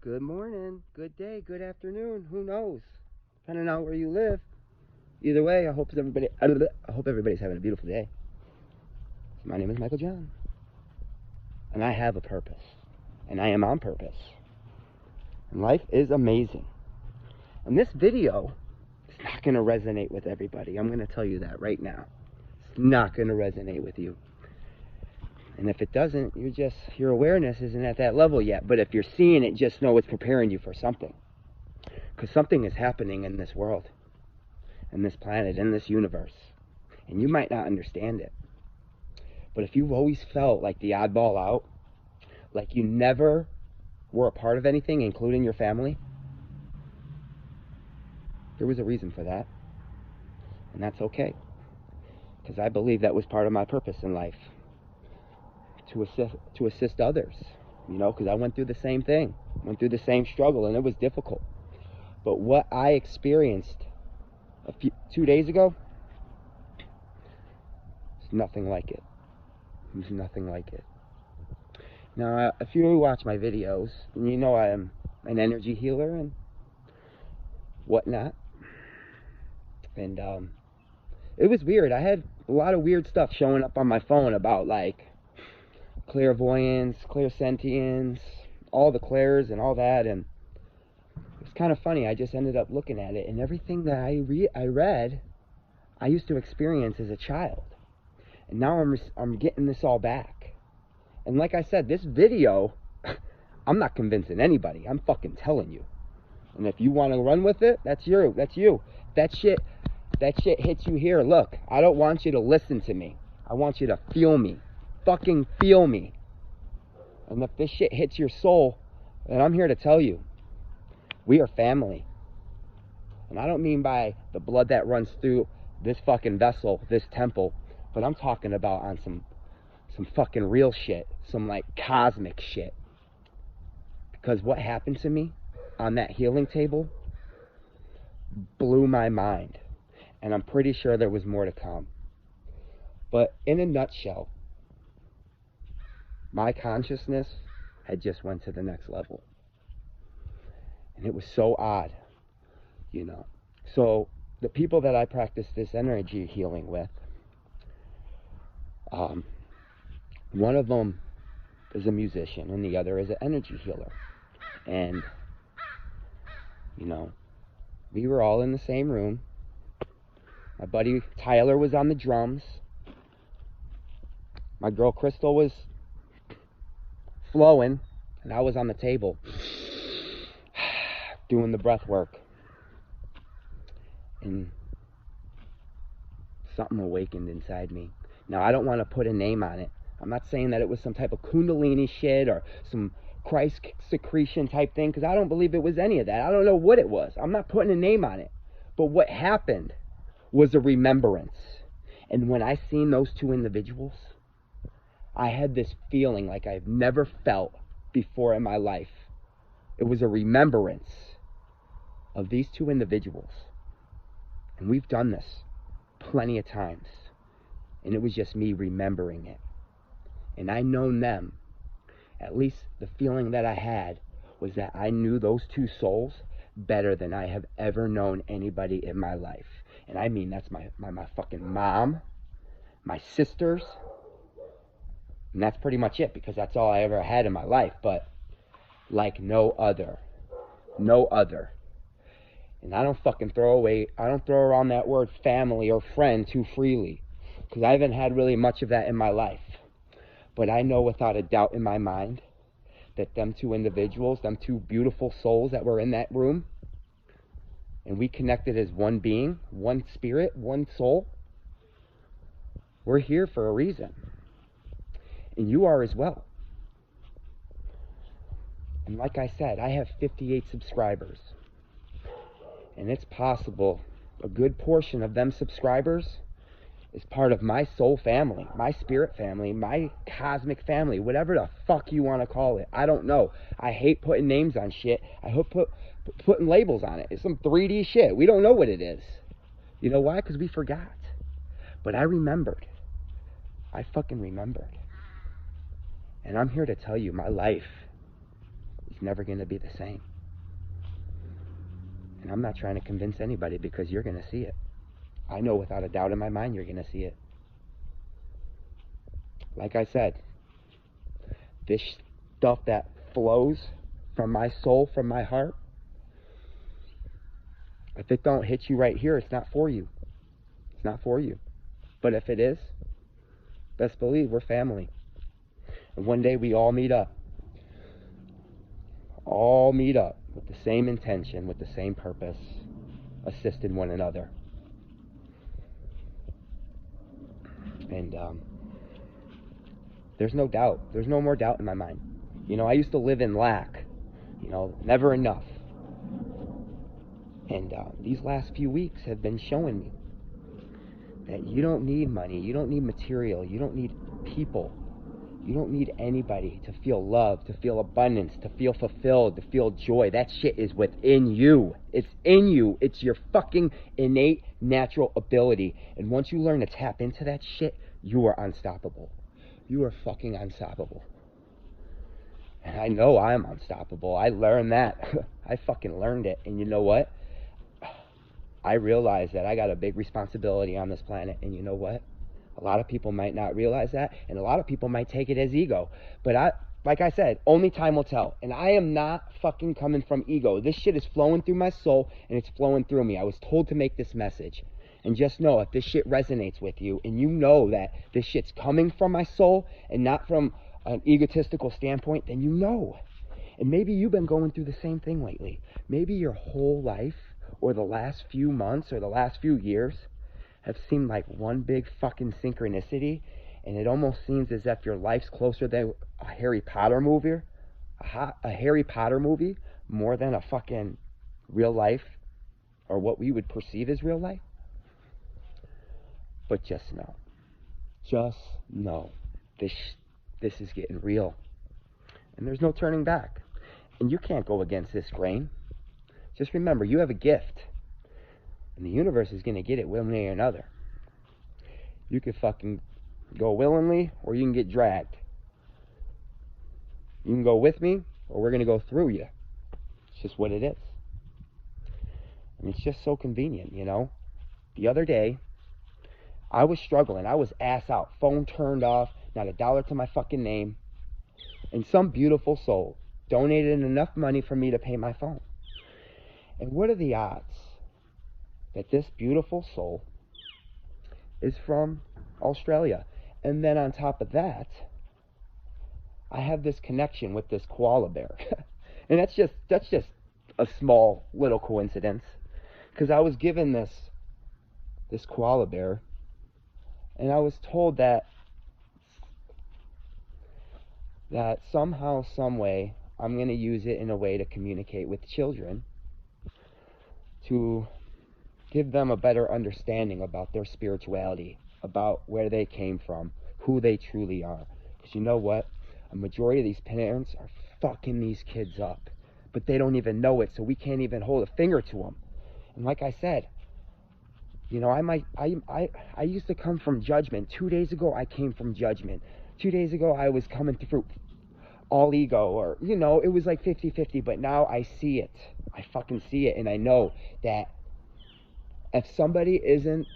Good morning, good day, good afternoon. Who knows? Depending on where you live. Either way, I hope everybody's having a beautiful day. My name is Michael John, and I have a purpose, and I am on purpose. And life is amazing. And this video is not going to resonate with everybody. I'm going to tell you that right now. It's not going to resonate with you. And if it doesn't, your awareness isn't at that level yet. But if you're seeing it, just know it's preparing you for something. Because something is happening in this world, in this planet, in this universe. And you might not understand it. But if you've always felt like the oddball out, like you never were a part of anything, including your family, there was a reason for that. And that's okay. Because I believe that was part of my purpose in life. To assist others, because I went through the same thing, went through the same struggle, and it was difficult. But what I experienced 2 days ago, it's nothing like it. It's nothing like it. Now, if you watch my videos, you know I am an energy healer and whatnot. And it was weird. I had a lot of weird stuff showing up on my phone about like clairvoyance, clairsentience, all the clairs and all that, and it's kind of funny. I just ended up looking at it, and everything that I read, I used to experience as a child, and now I'm getting this all back. And like I said, this video, I'm not convincing anybody. I'm fucking telling you. And if you want to run with it, that's you. That shit hits you here. Look, I don't want you to listen to me. I want you to feel me. Fucking feel me. And if this shit hits your soul, then I'm here to tell you, we are family. And I don't mean by the blood that runs through this fucking vessel, this temple, but I'm talking about on some fucking real shit, some like cosmic shit. Because what happened to me on that healing table blew my mind. And I'm pretty sure there was more to come. But in a nutshell, my consciousness had just went to the next level. And it was so odd, So the people that I practice this energy healing with, one of them is a musician and the other is an energy healer. And, we were all in the same room. My buddy Tyler was on the drums. My girl Crystal was flowing, and I was on the table doing the breath work. And something awakened inside me. Now, I don't want to put a name on it. I'm not saying that it was some type of kundalini shit or some Christ secretion type thing, because I don't believe it was any of that. I don't know what it was. I'm not putting a name on it. But what happened was a remembrance. And when I seen those two individuals, I had this feeling like I've never felt before in my life. It was a remembrance of these two individuals. And we've done this plenty of times. And it was just me remembering it. And I known them. At least the feeling that I had was that I knew those two souls better than I have ever known anybody in my life. And I mean, that's my fucking mom, my sisters, and that's pretty much it, because that's all I ever had in my life. But like no other. And I don't throw around that word family or friend too freely, because I haven't had really much of that in my life. But I know without a doubt in my mind that them two individuals, them two beautiful souls that were in that room, and we connected as one being, one spirit, one soul, we're here for a reason. And you are as well. And like I said, I have 58 subscribers. And it's possible a good portion of them subscribers is part of my soul family, my spirit family, my cosmic family, whatever the fuck you want to call it. I don't know. I hate putting names on shit. I hate putting labels on it. It's some 3D shit. We don't know what it is. You know why? Because we forgot. But I remembered. I fucking remembered. And I'm here to tell you, my life is it's never going to be the same. And I'm not trying to convince anybody, because you're going to see it. I know without a doubt in my mind you're going to see it. Like I said, this stuff that flows from my soul, from my heart, if it don't hit you right here, it's not for you. It's not for you. But if it is, best believe we're family. And one day we all meet up. All meet up with the same intention, with the same purpose, assisting one another. And there's no doubt. There's no more doubt in my mind. You know, I used to live in lack. You know, never enough. And these last few weeks have been showing me that you don't need money, you don't need material, you don't need people, you don't need anybody to feel love, to feel abundance, to feel fulfilled, to feel joy. That shit is within you. It's in you. It's your fucking innate natural ability. And once you learn to tap into that shit, you are unstoppable. You are fucking unstoppable. And I know I'm unstoppable. I learned that. I fucking learned it. And you know what? I realize that I got a big responsibility on this planet, and you know what? A lot of people might not realize that, and a lot of people might take it as ego. But like I said, only time will tell. And I am not fucking coming from ego. This shit is flowing through my soul, and it's flowing through me. I was told to make this message. And just know, if this shit resonates with you, and you know that this shit's coming from my soul and not from an egotistical standpoint, then you know. And maybe you've been going through the same thing lately. Maybe your whole life, or the last few months, or the last few years, have seemed like one big fucking synchronicity, and it almost seems as if your life's closer than a Harry Potter movie, a Harry Potter movie, more than a fucking real life, or what we would perceive as real life. But just know, this is getting real, and there's no turning back, and you can't go against this grain. Just remember, you have a gift, and the universe is going to get it one way or another. You can fucking go willingly, or you can get dragged. You can go with me, or we're going to go through you. It's just what it is. And it's just so convenient, you know. The other day, I was struggling. I was ass out, phone turned off, not a dollar to my fucking name, and some beautiful soul donated enough money for me to pay my phone. And what are the odds that this beautiful soul is from Australia? And then on top of that, I have this connection with this koala bear. And that's just a small little coincidence, because I was given this koala bear, and I was told that somehow, some way, I'm going to use it in a way to communicate with children, to give them a better understanding about their spirituality, about where they came from, who they truly are. Because you know what? A majority of these parents are fucking these kids up, but they don't even know it, so we can't even hold a finger to them. And like I said, you know, I used to come from judgment. 2 days ago, I came from judgment. 2 days ago, I was coming through all ego, or, you know, it was like 50-50, but now I see it. I fucking see it, and I know that if somebody isn't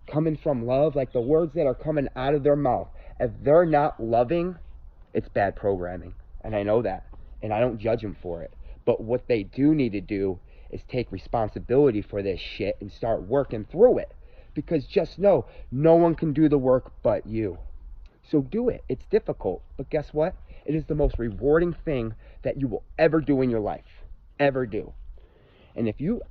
coming from love, like the words that are coming out of their mouth, if they're not loving, it's bad programming. And I know that, and I don't judge them for it. But what they do need to do is take responsibility for this shit and start working through it. Because just know, no one can do the work but you. So do it. It's difficult, but guess what? It is the most rewarding thing that you will ever do in your life. Ever do. And if you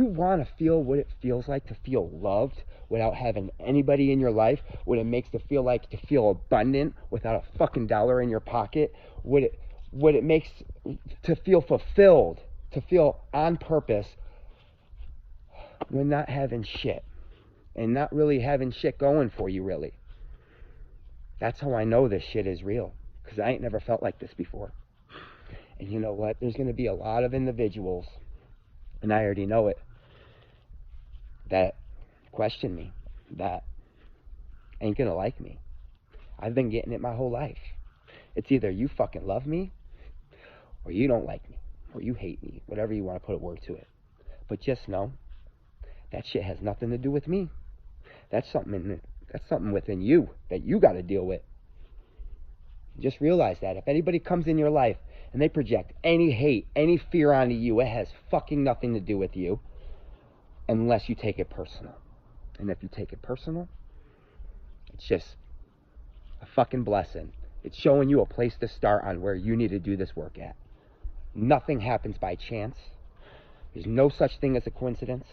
want to feel what it feels like to feel loved without having anybody in your life, what it makes to feel abundant without a fucking dollar in your pocket, what it makes to feel fulfilled, to feel on purpose when not having shit, and not really having shit going for you, really. That's how I know this shit is real, because I ain't never felt like this before. And you know what? There's going to be a lot of individuals, and I already know it, that question me, that ain't going to like me. I've been getting it my whole life. It's either you fucking love me, or you don't like me, or you hate me, whatever you want to put a word to it. But just know that shit has nothing to do with me. That's something within you that you got to deal with. Just realize that if anybody comes in your life and they project any hate, any fear onto you, it has fucking nothing to do with you unless you take it personal. And if you take it personal, it's just a fucking blessing. It's showing you a place to start on where you need to do this work at. Nothing happens by chance. There's no such thing as a coincidence.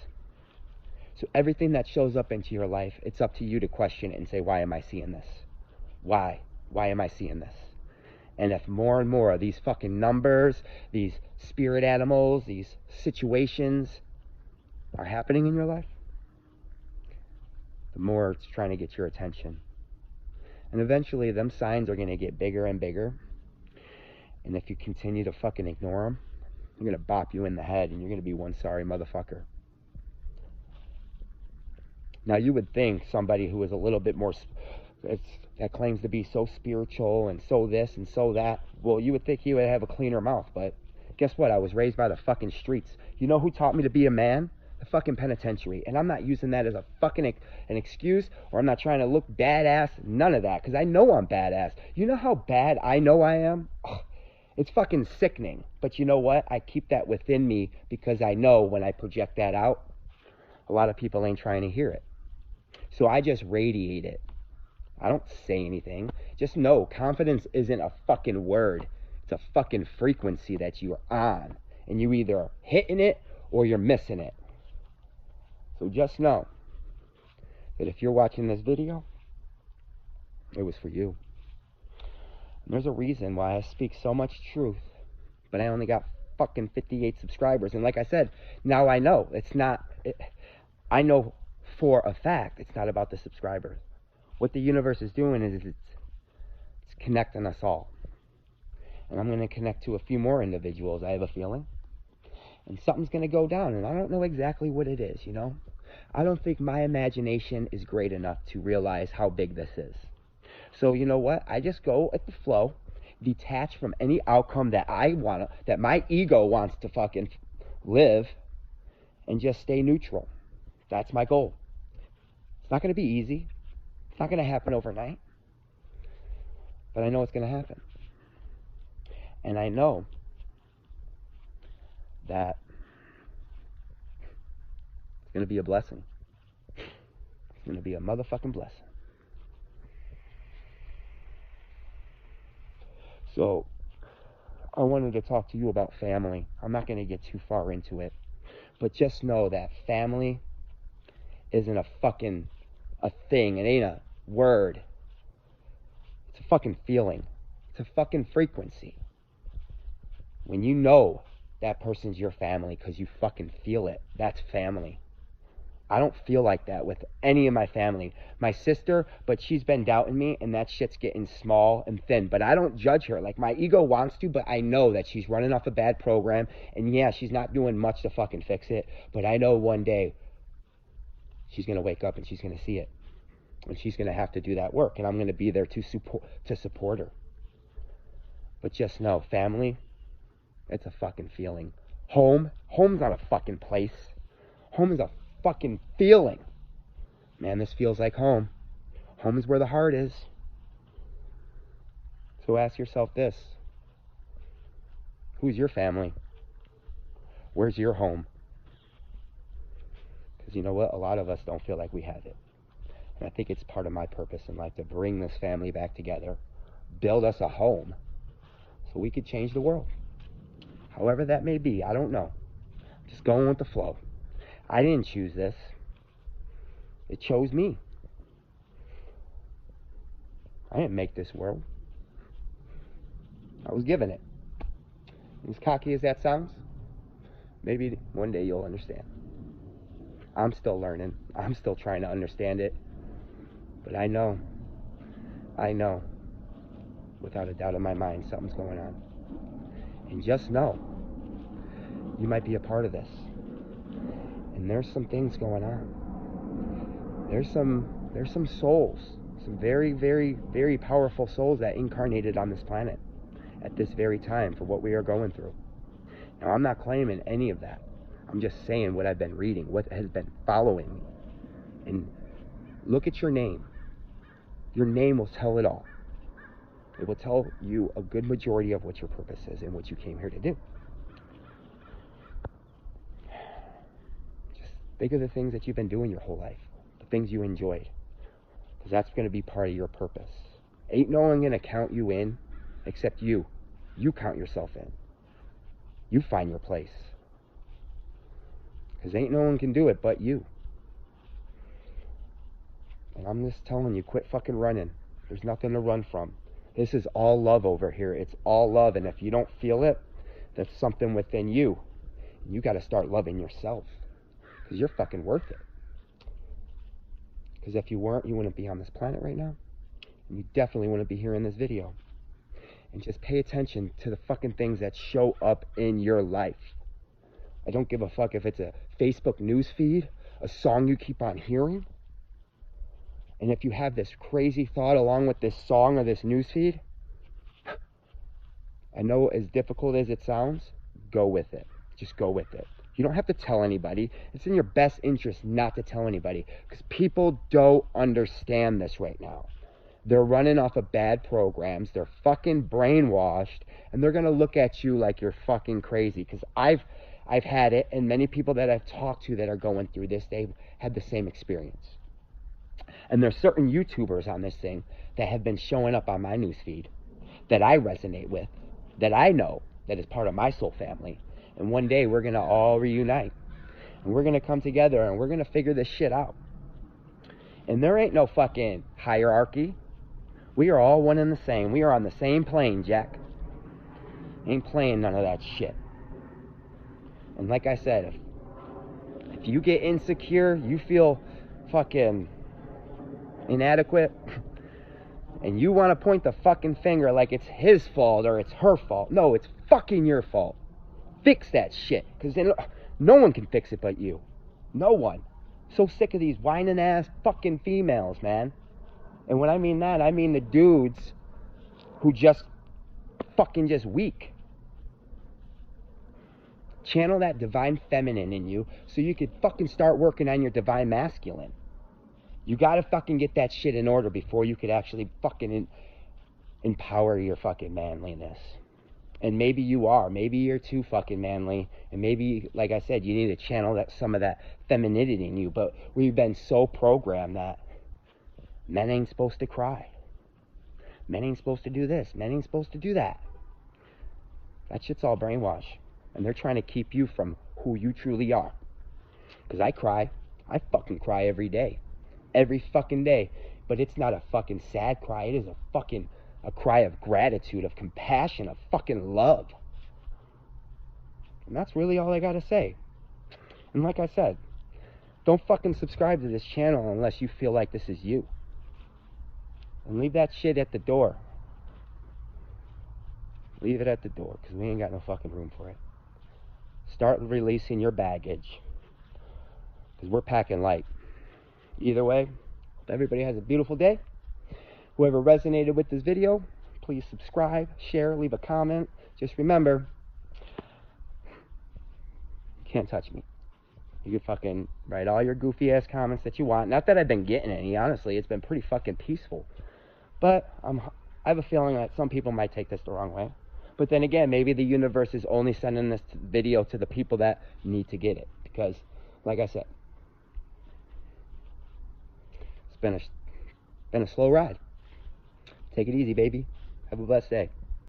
So everything that shows up into your life, it's up to you to question it and say, why am I seeing this? Why? Why am I seeing this? And if more and more of these fucking numbers, these spirit animals, these situations are happening in your life, the more it's trying to get your attention. And eventually them signs are going to get bigger and bigger. And if you continue to fucking ignore them, they're going to bop you in the head and you're going to be one sorry motherfucker. Now you would think somebody who is a little bit more, that claims to be so spiritual and so this and so that, well, you would think he would have a cleaner mouth. But guess what? I was raised by the fucking streets. You know who taught me to be a man? The fucking penitentiary. And I'm not using that as a fucking an excuse, or I'm not trying to look badass. None of that, because I know I'm badass. You know how bad I know I am? Oh, it's fucking sickening. But you know what? I keep that within me because I know when I project that out, a lot of people ain't trying to hear it. So I just radiate it. I don't say anything. Just know confidence isn't a fucking word. It's a fucking frequency that you are on. And you either hitting it or you're missing it. So just know that if you're watching this video, it was for you. And there's a reason why I speak so much truth, but I only got fucking 58 subscribers. And like I said, now I know. I know for a fact it's not about the subscribers. What the universe is doing is it's connecting us all. And I'm going to connect to a few more individuals, I have a feeling. And something's going to go down, and I don't know exactly what it is, you know? I don't think my imagination is great enough to realize how big this is. So you know what? I just go at the flow, detach from any outcome that that my ego wants to fucking live, and just stay neutral. That's my goal. It's not going to be easy. It's not going to happen overnight. But I know it's going to happen. And I know that it's going to be a blessing. It's going to be a motherfucking blessing. So, I wanted to talk to you about family. I'm not going to get too far into it. But just know that family isn't a thing. It ain't a word. It's a fucking feeling. It's a fucking frequency. When you know that person's your family because you fucking feel it, that's family. I don't feel like that with any of my family. My sister, but she's been doubting me, and that shit's getting small and thin. But I don't judge her. Like, my ego wants to, but I know that she's running off a bad program. And yeah, she's not doing much to fucking fix it. But I know one day she's going to wake up and she's going to see it. And she's going to have to do that work. And I'm going to be there to support her. But just know, family, it's a fucking feeling. Home's not a fucking place. Home is a fucking feeling. Man, this feels like home. Home is where the heart is. So ask yourself this. Who's your family? Where's your home? Because you know what? A lot of us don't feel like we have it. And I think it's part of my purpose in life to bring this family back together. Build us a home. So we could change the world. However that may be, I don't know. Just going with the flow. I didn't choose this. It chose me. I didn't make this world. I was given it. As cocky as that sounds, maybe one day you'll understand. I'm still learning. I'm still trying to understand it. But I know, without a doubt in my mind, something's going on. And just know, you might be a part of this. And there's some things going on. There's some souls, some very, very, very powerful souls that incarnated on this planet. at this very time for what we are going through. Now, I'm not claiming any of that. I'm just saying what I've been reading, what has been following me. And look at your name. Your name will tell it all. It will tell you a good majority of what your purpose is and what you came here to do. Just think of the things that you've been doing your whole life, the things you enjoyed, because that's going to be part of your purpose. Ain't no one going to count you in except you. You count yourself in. You find your place. Because ain't no one can do it but you. And I'm just telling you, quit fucking running. There's nothing to run from. This is all love over here. It's all love. And if you don't feel it, that's something within you. You got to start loving yourself. Because you're fucking worth it. Because if you weren't, you wouldn't be on this planet right now. And you definitely wouldn't be here in this video. And just pay attention to the fucking things that show up in your life. I don't give a fuck if it's a Facebook news feed, a song you keep on hearing. And if you have this crazy thought along with this song or this news feed, I know as difficult as it sounds, go with it. Just go with it. You don't have to tell anybody. It's in your best interest not to tell anybody, because people don't understand this right now. They're running off of bad programs. They're fucking brainwashed, and they're going to look at you like you're fucking crazy. Because I've had it, and many people that I've talked to that are going through this, they've had the same experience. And there's certain YouTubers on this thing that have been showing up on my newsfeed that I resonate with, that I know, that is part of my soul family. And one day we're going to all reunite. And we're going to come together and we're going to figure this shit out. And there ain't no fucking hierarchy. We are all one and the same. We are on the same plane, Jack. Ain't playing none of that shit. And like I said, if you get insecure, you feel fucking inadequate, and you want to point the fucking finger like it's his fault or it's her fault. No, it's fucking your fault. Fix that shit, because no one can fix it but you. No one. So sick of these whining ass fucking females, man. And when I mean that, I mean the dudes who just weak. Channel that divine feminine in you so you could fucking start working on your divine masculine. You gotta fucking get that shit in order before you could actually fucking empower your fucking manliness. And maybe you are. Maybe you're too fucking manly. And maybe, like I said, you need to channel some of that femininity in you. But we've been so programmed that men ain't supposed to cry. Men ain't supposed to do this. Men ain't supposed to do that. That shit's all brainwash. And they're trying to keep you from who you truly are. Because I cry. I fucking cry every day. Every fucking day. But it's not a fucking sad cry. It is a cry of gratitude, of compassion, of fucking love. And that's really all I gotta say. And like I said, don't fucking subscribe to this channel unless you feel like this is you. And leave that shit at the door. Leave it at the door, because we ain't got no fucking room for it. Start releasing your baggage, because we're packing light. Either way, hope everybody has a beautiful day. Whoever resonated with this video, please subscribe, share, leave a comment. Just remember, you can't touch me. You can fucking write all your goofy ass comments that you want. Not that I've been getting any, honestly. It's been pretty fucking peaceful. But I have a feeling that some people might take this the wrong way. But then again, maybe the universe is only sending this video to the people that need to get it. Because, like I said, it's been a slow ride. Take it easy, baby. Have a blessed day.